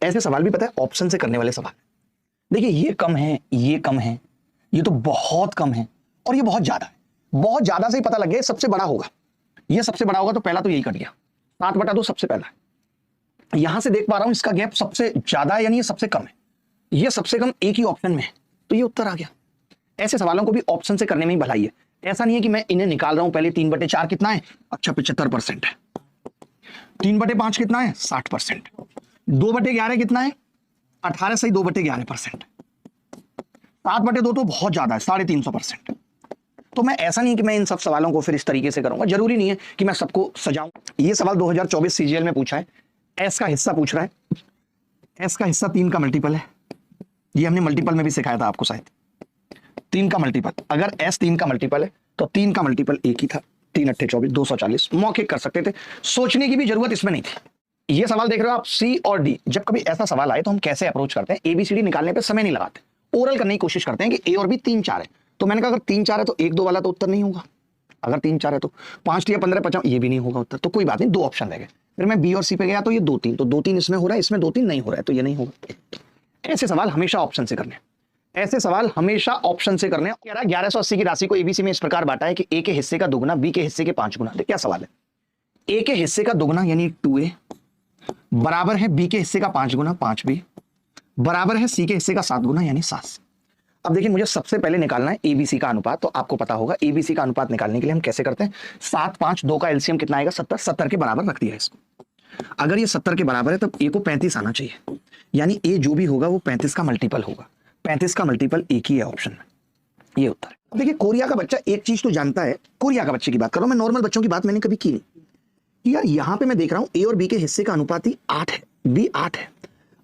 ऐसे सवाल भी पता है ऑप्शन से करने वाले सवाल। देखिए ये कम है, ये कम है, ये तो बहुत कम है और ये बहुत ज्यादा है। बहुत ज्यादा से ही पता लग गया सबसे बड़ा होगा, ये सबसे बड़ा होगा तो पहला तो यही कट गया, 7/2 सबसे पहला है। यहां से देख पा रहा हूं इसका गैप सबसे ज्यादा है, यानी ये सबसे कम है, ये सबसे कम एक ही ऑप्शन में है, तो ये उत्तर आ गया। ऐसे सवालों को भी ऑप्शन से करने में ही भलाई है। ऐसा नहीं है कि मैं इन्हें निकाल रहा हूं पहले 3/4 कितना है, अच्छा 75% है, 3/5 कितना है 60%, 2/11 कितना है 18 सही 2/11%, 7/2 तो बहुत ज्यादा है 350%। तो मैं ऐसा नहीं कि मैं इन सब सवालों को फिर इस तरीके से करूंगा, जरूरी नहीं है कि मैं सबको सजाऊं। ये सवाल 2024 सीजीएल में पूछा है, एस का हिस्सा पूछ रहा है, एस का हिस्सा 3 का मल्टीपल है, ये हमने मल्टीपल में भी सिखाया था आपको शायद, 3 का मल्टीपल, अगर एस 3 का मल्टीपल है तो 3 का मल्टीपल एक ही था, 3 8 24 240, मौखिक कर सकते थे, सोचने की भी जरूरत इसमें नहीं थी। ये सवाल देख रहे हो आप, सी और डी, जब कभी ऐसा सवाल आए तो हम कैसे अप्रोच करते हैं, एबीसीडी निकालने पे समय नहीं लगाते, ओरल करने की कोशिश करते हैं कि ए और बी 3 4 है, तो मैंने कहा अगर 3 4 है तो 1 2 वाला तो उत्तर नहीं होगा, अगर 3 4 है तो 5 या 15 50 ये भी नहीं होगा उत्तर, तो कोई बात नहीं, 2 ऑप्शन रह गए। फिर मैं बी और सी पे गया तो ये 2 3, तो 2 3 इसमें हो रहा है, इसमें 2 3 नहीं हो रहा है, तो ये नहीं होगा। ऐसे सवाल हमेशा ऑप्शन से करने, ऐसे सवाल हमेशा ऑप्शन से करने। 1180 की राशि को एबीसी में इस प्रकार बांटा है कि ए के हिस्से का दुगना बी के हिस्से के 5 गुना। क्या सवाल है, ए के हिस्से का दुगना यानी 2a बराबर है बी के हिस्से का 5 गुना 5b बराबर है सी के हिस्से का 7 गुना यानी 7। अब देखिए मुझे सबसे पहले निकालना है एबीसी का अनुपात, तो आपको पता होगा एबीसी का अनुपात निकालने के लिए हम कैसे करते हैं, 7 5 2 का एलसीएम कितना आएगा 70, 70 के बराबर रख दिया इसको। अगर ये 70 के बराबर है तब ए को 35 आना चाहिए, यानी ए जो भी होगा वो 35 का मल्टीपल होगा, 35 का मल्टीपल एक ही है ऑप्शन में, ये उत्तर है। अब देखिए कोरिया का बच्चा एक चीज तो जानता है, कोरिया का बच्चे की बात करो, मैं नॉर्मल बच्चों की बात मैंने कभी की नहीं, कि यार यहां पे मैं देख रहा हूं ए और बी के हिस्से का अनुपात ही 8 है, बी 8 है,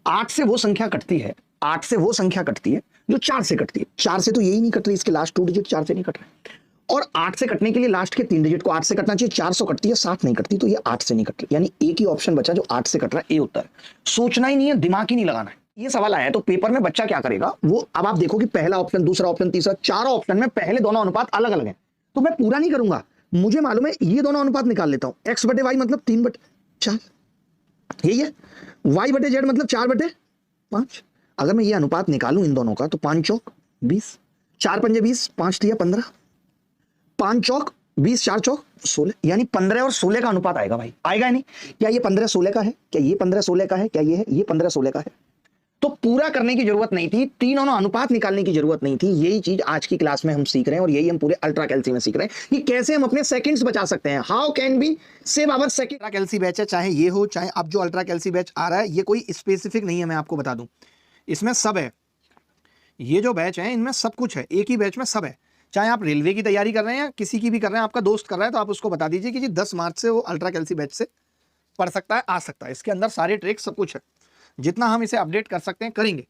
8 से वो संख्या कटती है, 8 से वो संख्या कटती है जो 4 से कटती है, 4 से तो यही नहीं कट रही, इसके लास्ट 2 डिजिट 4 से नहीं कट रहे, और 8 से कटने के लिए लास्ट के 3 डिजिट को 8 से कटना चाहिए, 400 कटती है 60 नहीं कटती, तो ये 8 से नहीं कट रही, यानी एक ही ऑप्शन बचा जो 8 से कट रहा है, ए उत्तर। सोचना ही नहीं है, दिमाग ही नहीं लगाना है। ये सवाल आया तो पेपर में बच्चा क्या करेगा, वो अब आप देखो कि पहला ऑप्शन दूसरा ऑप्शन तीसरा, चारों ऑप्शन में पहले दोनों अनुपात अलग अलग हैं, तो मैं पूरा नहीं करूंगा, मुझे मालूम है ये दोनों अनुपात निकाल लेता हूं, x/y मतलब 3/4 यही है, y/z मतलब 4/5। अगर मैं ये अनुपात निकालूं इन दोनों का तो 5 चौक 20, 4 पंजे 20, 5 तिया 15, 5 चौक 20, 4 चौक 16, यानी 15 और 16 का अनुपात आएगा भाई, आएगा नहीं? क्या ये 15 16 का है, क्या ये 15 16 का है, क्या ये है, ये 15 16 का है। तो पूरा करने की जरूरत नहीं थी, तीनों अनुपात निकालने की जरूरत नहीं थी, यही चीज आज की क्लास में हम सीख रहे हैं और यही हम पूरे अल्ट्रा कैल्सी में सीख रहे हैं कि कैसे हम अपने सेकंड्स बचा सकते हैं, how can be save our second. Ultra कैल्सी बैच है, चाहे ये हो चाहे अब जो अल्ट्रा कैल्सी बैच आ रहा है, ये कोई स्पेसिफिक नहीं है, मैं आपको बता दूं, इसमें सब है, ये जो बैच है इनमें सब कुछ है, एक ही बैच में सब है। चाहे आप रेलवे की तैयारी कर रहे हैं या किसी की भी कर रहे हैं, आपका दोस्त कर रहा है तो आप उसको बता दीजिए कि जी 10 मार्च से वो अल्ट्रा कैल्सी बैच से पढ़ सकता है, आ सकता है, इसके अंदर सारे ट्रिक्स सब कुछ है, जितना हम इसे अपडेट कर सकते हैं करेंगे।